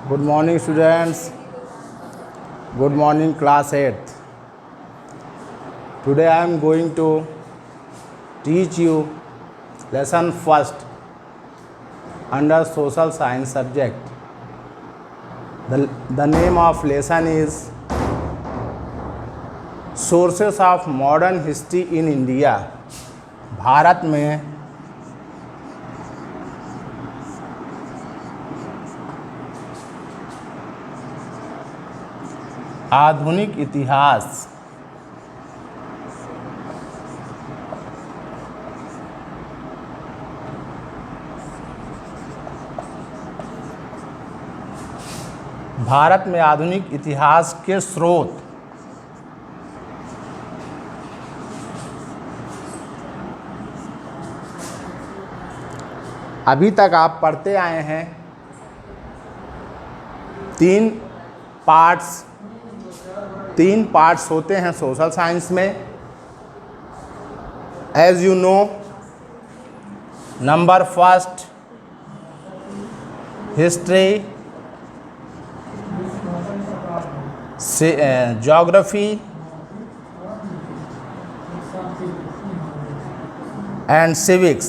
Good morning students. Good morning class 8th. Today I am going to teach you lesson first under social science subject. The name of lesson is Sources of Modern History in India. Bharat में आधुनिक इतिहास भारत में आधुनिक इतिहास के स्रोत अभी तक आप पढ़ते आए हैं। 3 पार्ट्स होते हैं सोशल साइंस में। As you know, number first history, geography and civics.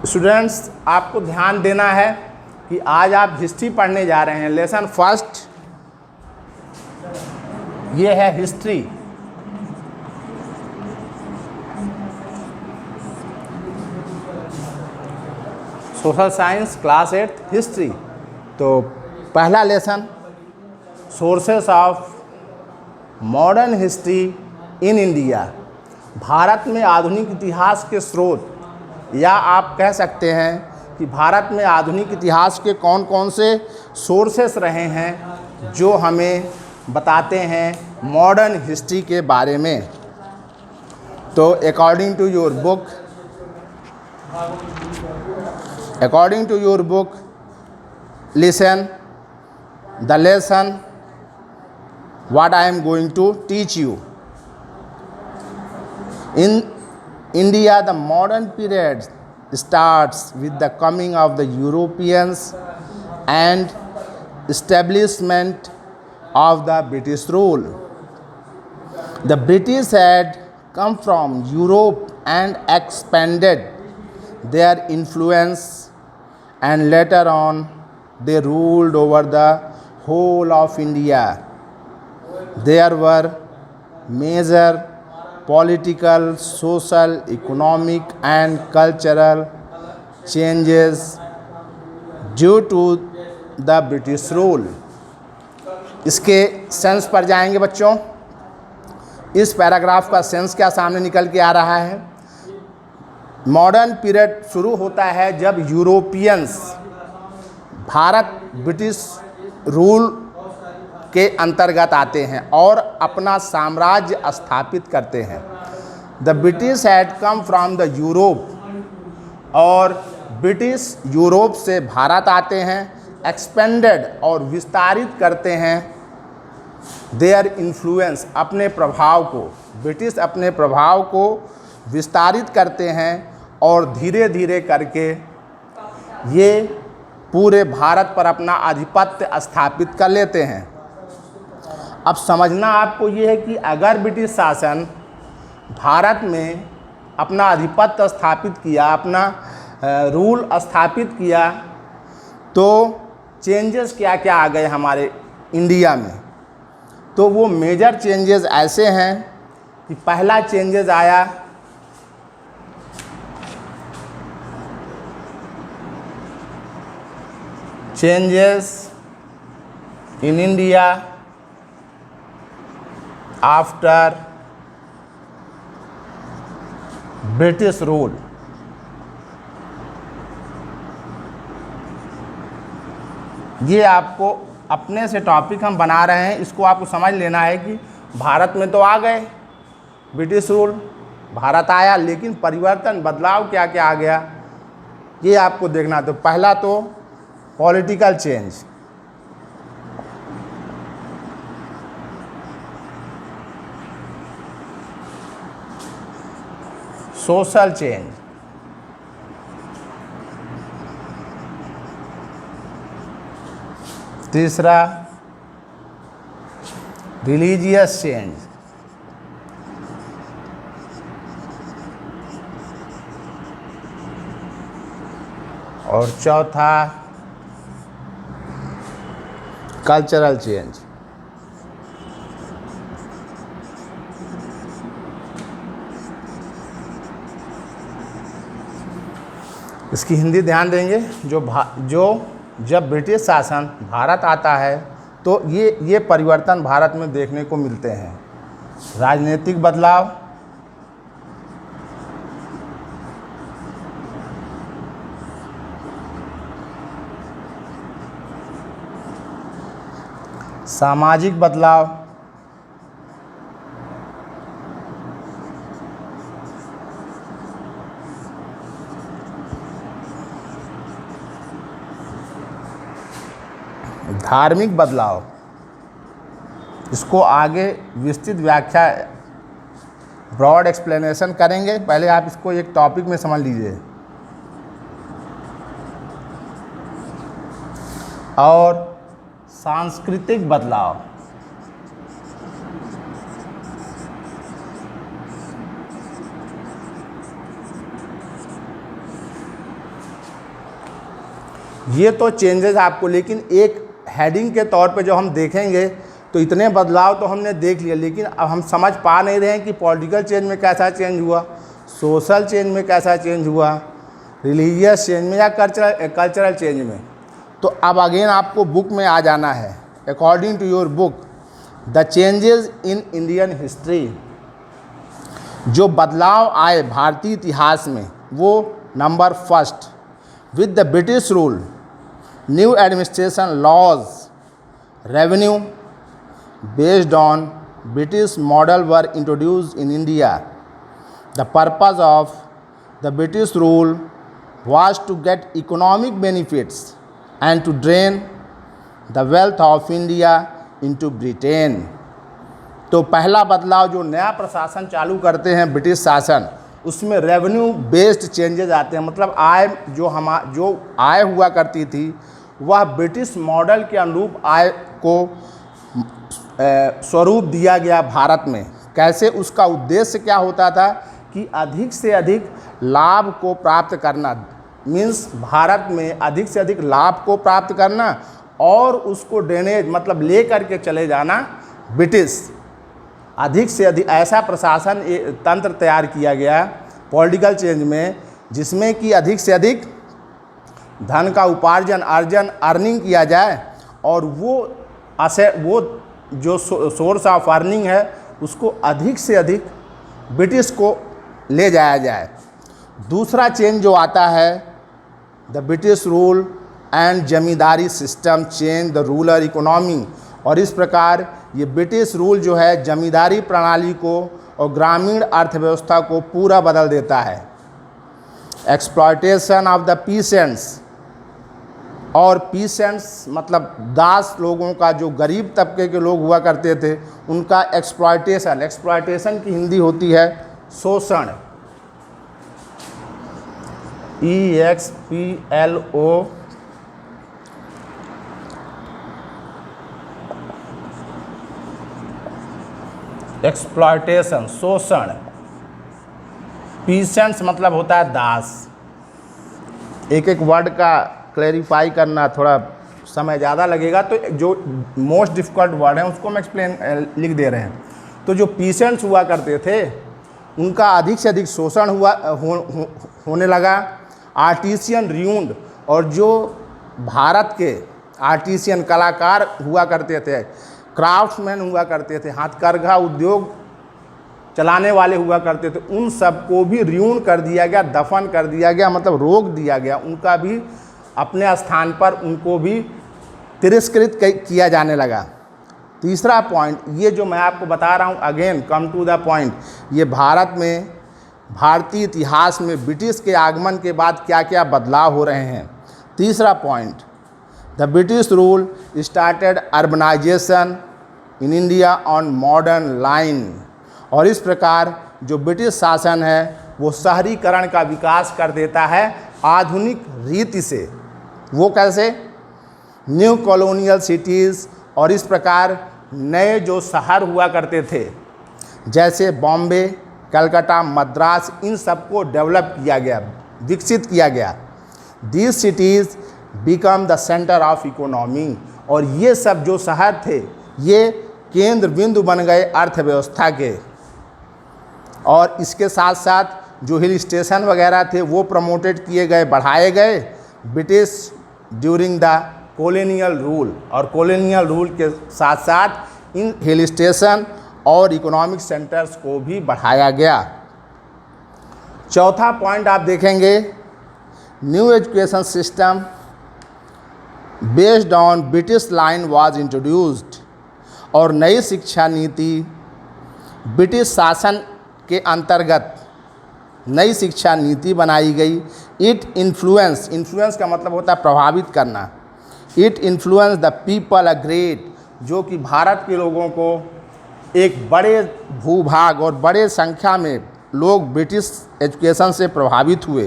Students, आपको ध्यान देना है कि आज आप हिस्ट्री पढ़ने जा रहे हैं। लेसन फर्स्ट ये है history. Social science class 8 history. तो पहला lesson sources of modern history in India. Bharat में आधुनिक इतिहास के स्रोत, या आप कह सकते हैं कि भारत में आधुनिक इतिहास के कौन कौन से सोर्सेस रहे हैं जो हमें बताते हैं मॉडर्न हिस्ट्री के बारे में। तो according to your book listen the lesson what I am going to teach you. In India, the modern period starts with the coming of the Europeans and establishment of the British rule. The British had come from Europe and expanded their influence, and later on they ruled over the whole of India. There were major political, social, economic and cultural changes due to the British rule. इसके sense पर जाएंगे बच्चों। इस paragraph का sense क्या सामने निकल के आ रहा है। मॉडर्न पीरियड शुरू होता है जब यूरोपियंस भारत ब्रिटिश रूल के अंतर्गत आते हैं और अपना साम्राज्य स्थापित करते हैं। The British had come from the Europe, और ब्रिटिश यूरोप से भारत आते हैं। एक्सपेंडेड, और विस्तारित करते हैं देयर इन्फ्लुएंस, अपने प्रभाव को। ब्रिटिश अपने प्रभाव को विस्तारित करते हैं और धीरे धीरे करके ये पूरे भारत पर अपना आधिपत्य स्थापित कर लेते हैं। अब समझना आपको ये है कि अगर ब्रिटिश शासन भारत में अपना आधिपत्य स्थापित किया, अपना रूल स्थापित किया, तो चेंजेस क्या क्या आ गए हमारे इंडिया में। तो वो मेजर चेंजेस ऐसे हैं कि पहला चेंजेस आया changes in India after British rule. ये आपको अपने से टॉपिक हम बना रहे हैं, इसको आपको समझ लेना है कि भारत में तो आ गए ब्रिटिश रूल, भारत आया, लेकिन परिवर्तन बदलाव क्या क्या आ गया ये आपको देखना। तो पहला तो पॉलिटिकल चेंज, सोशल चेंज, तीसरा रिलीजियस चेंज, और चौथा कल्चरल चेंज। इसकी हिंदी ध्यान देंगे। जो जब ब्रिटिश शासन भारत आता है तो ये परिवर्तन भारत में देखने को मिलते हैं। राजनीतिक बदलाव, सामाजिक बदलाव, धार्मिक बदलाव। इसको आगे विस्तृत व्याख्या, ब्रॉड एक्सप्लेनेशन करेंगे। पहले आप इसको एक टॉपिक में समझ लीजिए। और सांस्कृतिक बदलाव, ये तो चेंजेस आपको, लेकिन एक हेडिंग के तौर पे जो हम देखेंगे तो इतने बदलाव तो हमने देख लिया, लेकिन अब हम समझ पा नहीं रहे हैं कि पॉलिटिकल चेंज में कैसा चेंज हुआ, सोशल चेंज में कैसा चेंज हुआ, रिलीजियस चेंज में या कल्चरल चेंज में। तो अब अगेन आपको बुक में आ जाना है। According to your book the changes in Indian history, जो बदलाव आए भारतीय इतिहास में, वो number first, with the British rule new administration laws revenue based on British model were introduced in India. The purpose of the British rule was to get economic benefits and to drain the wealth of India into Britain. तो पहला बदलाव जो नया प्रशासन चालू करते हैं British शासन, उसमें रेवेन्यू बेस्ड चेंजेस आते हैं। मतलब आय जो आय हुआ करती थी वह ब्रिटिश मॉडल के अनुरूप आय को स्वरूप दिया गया भारत में। कैसे? उसका उद्देश्य क्या होता था कि अधिक से अधिक लाभ को प्राप्त करना, मीन्स भारत में अधिक से अधिक लाभ को प्राप्त करना और उसको ड्रेनेज मतलब ले करके चले जाना ब्रिटिश। अधिक से अधिक ऐसा प्रशासन तंत्र तैयार किया गया पॉलिटिकल चेंज में, जिसमें कि अधिक से अधिक धन का अर्निंग किया जाए और वो जो सोर्स ऑफ अर्निंग है उसको अधिक से अधिक ब्रिटिश को ले जाया जाए। दूसरा चेंज जो आता है, the British rule and zamindari system change the rural economy, और इस प्रकार ये ब्रिटिश रूल जो है जमींदारी प्रणाली को और ग्रामीण अर्थव्यवस्था को पूरा बदल देता है। एक्सप्लॉयटेशन ऑफ द पीसेंट्स, और पीसेंट्स मतलब दास लोगों का, जो गरीब तबके के लोग हुआ करते थे उनका एक्सप्लॉयटेशन की हिंदी होती है शोषण, EXPLO, एक्सप्लॉयटेशन शोषण। पीसेंट्स मतलब होता है दास। एक एक वर्ड का क्लैरिफाई करना थोड़ा समय ज़्यादा लगेगा, तो जो मोस्ट डिफ़िकल्ट वर्ड है उसको हम लिख दे रहे हैं। तो जो पीसेंट्स हुआ करते थे उनका अधिक से अधिक शोषण होने लगा। आर्टिसियन र्यूंड, और जो भारत के आर्टिसियन कलाकार हुआ करते थे, क्राफ्ट्समैन हुआ करते थे, हाथकरघा उद्योग चलाने वाले हुआ करते थे, उन सबको भी र्यूंड कर दिया गया, दफन कर दिया गया, मतलब रोक दिया गया। उनका भी अपने स्थान पर उनको भी तिरस्कृत किया जाने लगा। तीसरा पॉइंट, ये जो मैं आपको बता रहा हूँ, again come to the point, ये भारत में भारतीय इतिहास में ब्रिटिश के आगमन के बाद क्या क्या बदलाव हो रहे हैं। तीसरा point, the British rule started urbanization in India on modern line, और इस प्रकार जो ब्रिटिश शासन है वो शहरीकरण का विकास कर देता है आधुनिक रीति से। वो कैसे? न्यू कॉलोनियल सिटीज़, और इस प्रकार नए जो शहर हुआ करते थे जैसे बॉम्बे, कलकत्ता, मद्रास, इन सबको डेवलप किया गया, विकसित किया गया। These cities become the centre of economy, और ये सब जो शहर थे ये केंद्र बिंदु बन गए अर्थव्यवस्था के। और इसके साथ साथ जो हिल स्टेशन वगैरह थे वो प्रमोटेड किए गए, बढ़ाए गए British during the colonial rule, और कॉलोनियल रूल के साथ साथ इन हिल स्टेशन और इकोनॉमिक सेंटर्स को भी बढ़ाया गया। चौथा पॉइंट आप देखेंगे, new education system based on British line was introduced, और नई शिक्षा नीति ब्रिटिश शासन के अंतर्गत नई शिक्षा नीति बनाई गई। इट इन्फ्लुएंस का मतलब होता है प्रभावित करना। It influence the people a great, जो कि भारत के लोगों को एक बड़े भूभाग और बड़े संख्या में लोग ब्रिटिश एजुकेशन से प्रभावित हुए।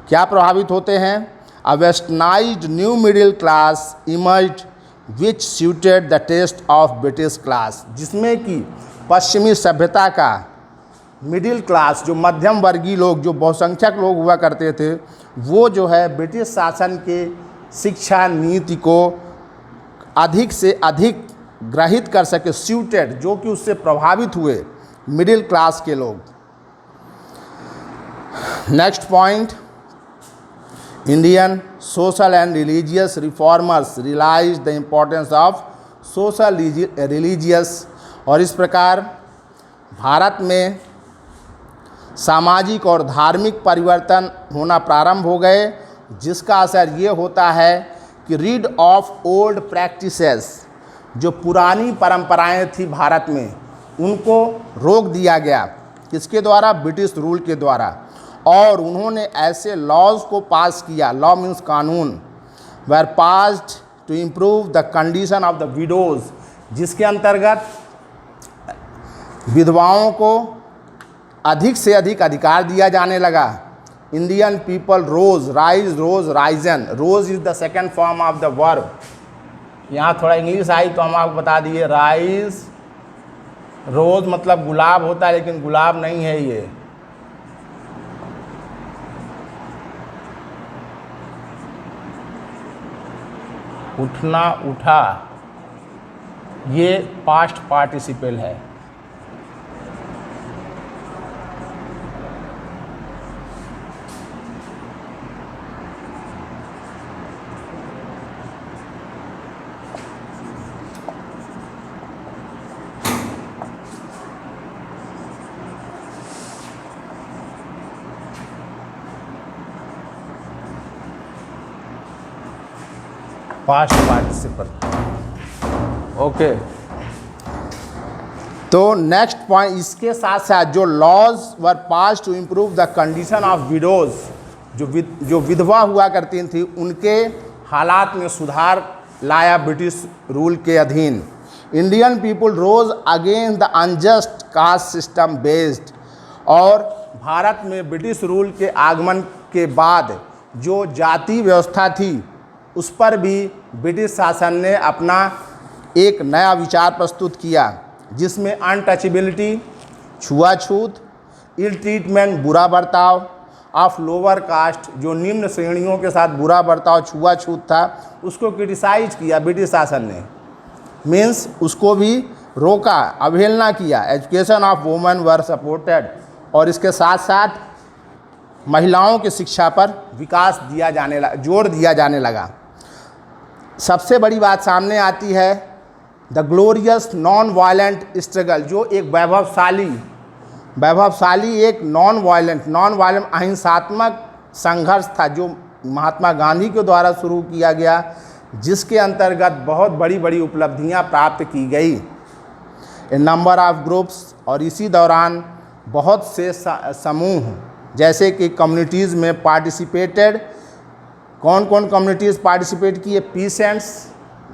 क्या प्रभावित होते हैं? A westernized new middle class emerged which suited the taste of British class, जिसमें कि पश्चिमी सभ्यता का मिडिल क्लास, जो मध्यम वर्गीय लोग, जो बहुसंख्यक लोग हुआ करते थे, वो जो है ब्रिटिश शासन के शिक्षा नीति को अधिक से अधिक ग्रहित कर सके। सूटेड, जो कि उससे प्रभावित हुए मिडिल क्लास के लोग। Next point, Indian social and religious reformers realize the importance of social religious, और इस प्रकार भारत में सामाजिक और धार्मिक परिवर्तन होना प्रारंभ हो गए, जिसका असर ये होता है कि रीड ऑफ ओल्ड प्रैक्टिसेस, जो पुरानी परंपराएं थी भारत में, उनको रोक दिया गया। किसके द्वारा? ब्रिटिश रूल के द्वारा। और उन्होंने ऐसे लॉज को पास किया, लॉ मीन्स कानून, were passed to improve the condition of the widows, जिसके अंतर्गत विधवाओं को अधिक से अधिक अधिकार दिया जाने लगा। Indian people rose, risen, rose is the second form of the verb. यहाँ थोड़ा इंग्लिश आई तो हम आपको बता दिए, राइज, रोज मतलब गुलाब होता है, लेकिन गुलाब नहीं है ये। उठना, उठा, ये पास्ट पार्टिसिपल है। Past participle. ओके, तो नेक्स्ट पॉइंट, इसके साथ साथ जो laws were pass to improve the condition of widows, जो विधवा हुआ करती थी उनके हालात में सुधार लाया ब्रिटिश रूल के अधीन। Indian people rose against the unjust caste system based, और भारत में ब्रिटिश रूल के आगमन के बाद जो जाति व्यवस्था थी उस पर भी ब्रिटिश शासन ने अपना एक नया विचार प्रस्तुत किया, जिसमें अनटचेबिलिटी, छुआछूत, इल ट्रीटमेंट, बुरा बर्ताव ऑफ लोअर कास्ट, जो निम्न श्रेणियों के साथ बुरा बर्ताव, छुआछूत था, उसको क्रिटिसाइज किया ब्रिटिश शासन ने। मीन्स उसको भी रोका, अवहेलना किया। Education of women were supported, और इसके साथ साथ महिलाओं की शिक्षा पर विकास दिया जाने लगा, जोर दिया जाने लगा। सबसे बड़ी बात सामने आती है the glorious non violent struggle, जो एक वैभवशाली एक नॉन वायलेंट अहिंसात्मक संघर्ष था, जो महात्मा गांधी के द्वारा शुरू किया गया, जिसके अंतर्गत बहुत बड़ी बड़ी उपलब्धियां प्राप्त की गई। ए नंबर ऑफ ग्रुप्स, और इसी दौरान बहुत से समूह जैसे कि कम्युनिटीज़ में पार्टिसिपेटेड। कौन कौन कम्युनिटीज़ पार्टिसिपेट किए? पीसेंट्स,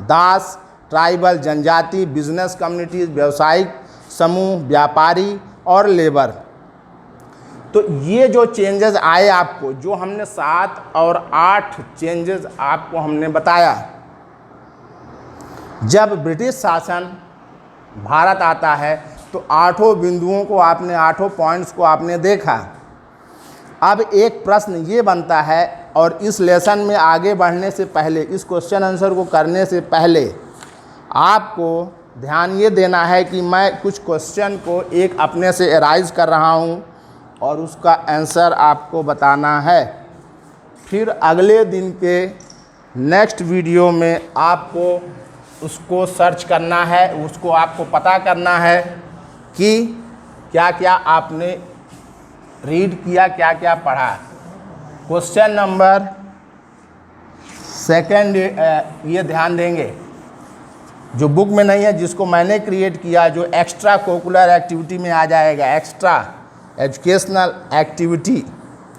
दास, ट्राइबल, जनजाति, बिजनेस कम्युनिटीज़, व्यावसायिक समूह, व्यापारी और लेबर। तो ये जो चेंजेस आए आपको, जो हमने 7 और 8 चेंजेस आपको हमने बताया, जब ब्रिटिश शासन भारत आता है तो 8 बिंदुओं को आपने, 8 पॉइंट्स को आपने देखा। अब एक प्रश्न ये बनता है, और इस लेसन में आगे बढ़ने से पहले, इस क्वेश्चन आंसर को करने से पहले आपको ध्यान ये देना है कि मैं कुछ क्वेश्चन को एक अपने से एराइज कर रहा हूँ और उसका आंसर आपको बताना है। फिर अगले दिन के नेक्स्ट वीडियो में आपको उसको सर्च करना है, उसको आपको पता करना है कि क्या क्या आपने रीड किया, क्या क्या पढ़ा। क्वेश्चन नंबर 2 ये ध्यान देंगे, जो बुक में नहीं है, जिसको मैंने क्रिएट किया, जो एक्स्ट्रा कोकुलर एक्टिविटी में आ जाएगा, एक्स्ट्रा एजुकेशनल एक्टिविटी,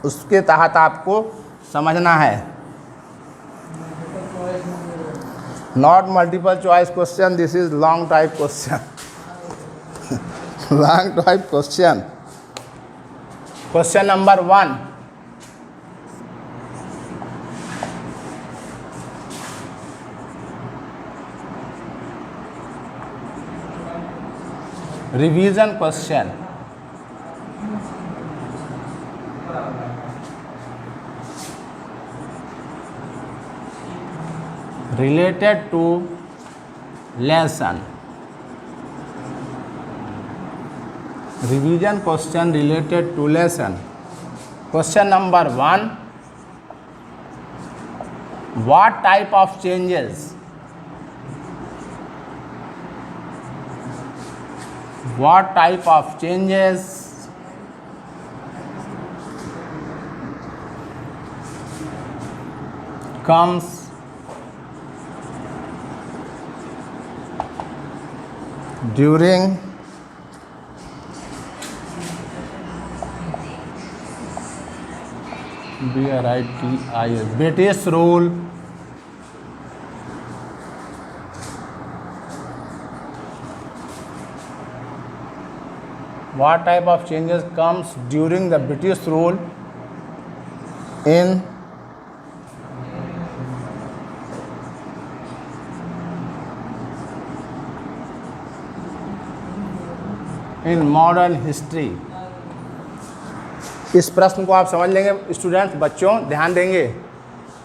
उसके तहत आपको समझना है। Not multiple choice question, this is long type question. Long type question. Question number 1, revision question. related to lesson, revision question related to lesson. Question number 1, what type of changes, what type of changes comes during British rule, what type of changes comes during the British rule in modern history. इस प्रश्न को आप समझ लेंगे students, बच्चों ध्यान देंगे।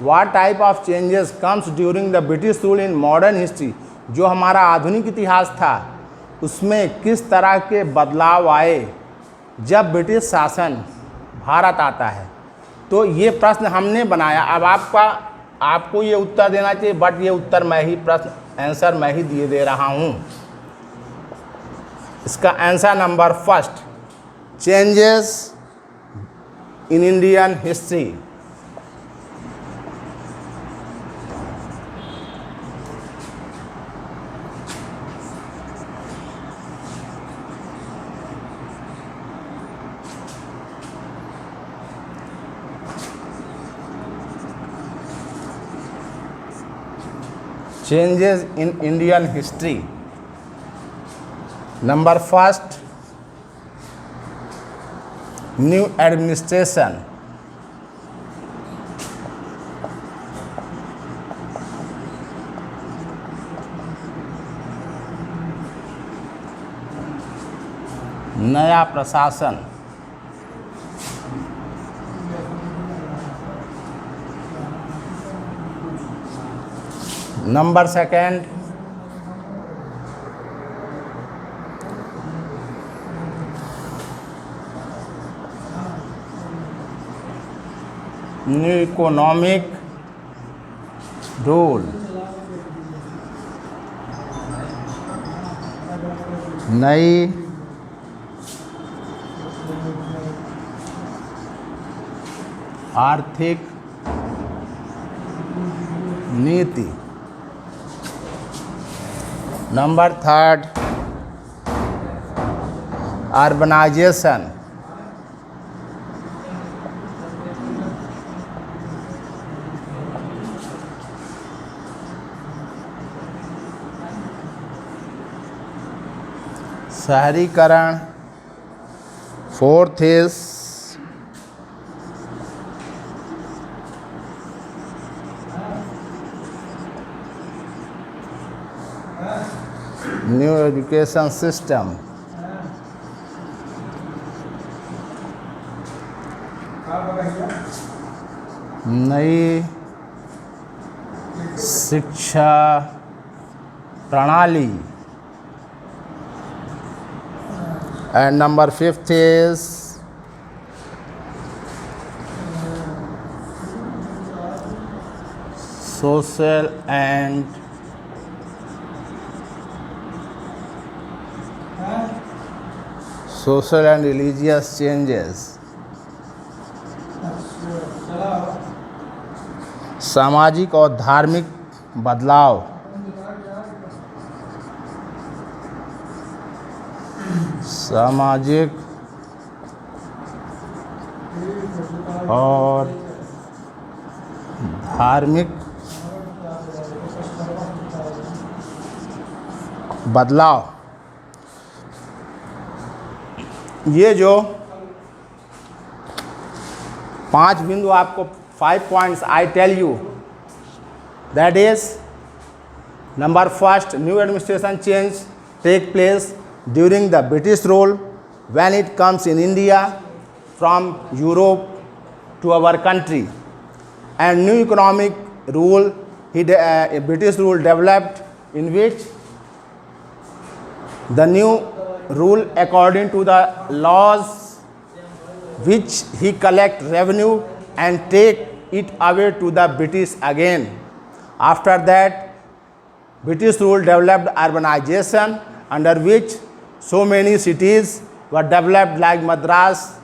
What type of changes comes during the British rule in modern history, जो हमारा आधुनिक इतिहास था उसमें किस तरह के बदलाव आए जब ब्रिटिश शासन भारत आता है। तो ये प्रश्न हमने बनाया। अब आपको ये उत्तर देना चाहिए, बट ये उत्तर मैं ही, प्रश्न आंसर मैं ही दे रहा हूँ। इसका answer number 1, changes in Indian history. Changes in Indian history. Number 1, new administration. नया प्रशासन। नंबर 2, न्यू इकोनॉमिक रूल, नई आर्थिक नीति। Number 3, urbanisation. शहरीकरण। 4th is New education system. नई शिक्षा प्रणाली. And number 5 is social and religious changes. सामाजिक और धार्मिक बदलाव. सामाजिक और धार्मिक बदलाव. ये जो 5 बिंदु आपको 5 points I tell you, that is, number first, new administration change take place during the British rule when it comes in India from Europe to our country, and new economic rule, a British rule developed, in which the new rule according to the laws which he collect revenue and take it away to the British again. After that, British rule developed urbanization, under which so many cities were developed like Madras,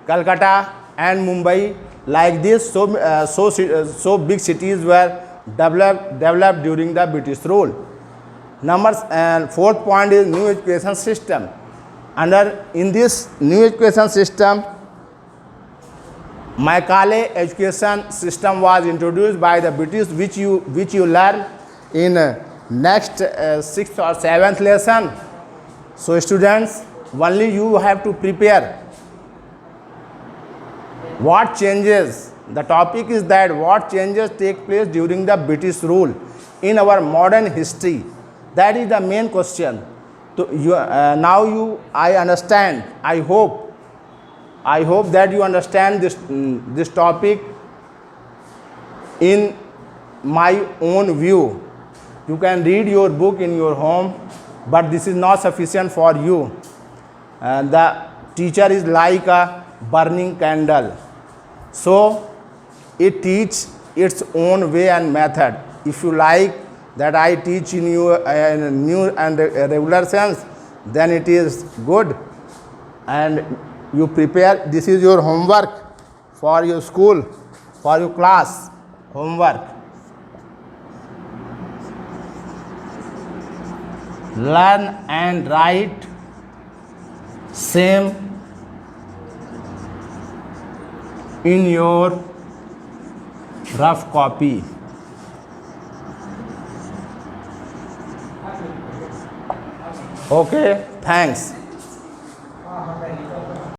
Calcutta and Mumbai. Like this, so big cities were developed during the British rule. Fourth point is new education system. In this new education system, Macaulay education system was introduced by the British, which you learn in next 6th or 7th lesson. So students, only you have to prepare. What changes? The topic is that what changes take place during the British rule in our modern history. That is the main question. So I understand. I hope that you understand this topic in my own view. You can read your book in your home, but this is not sufficient for you. The teacher is like a burning candle, so it teaches its own way and method. If you like that I teach in you in new and regular sense, then it is good, and you prepare. This is your homework for your school, for your class homework. Learn and write same in your rough copy. Okay, thanks.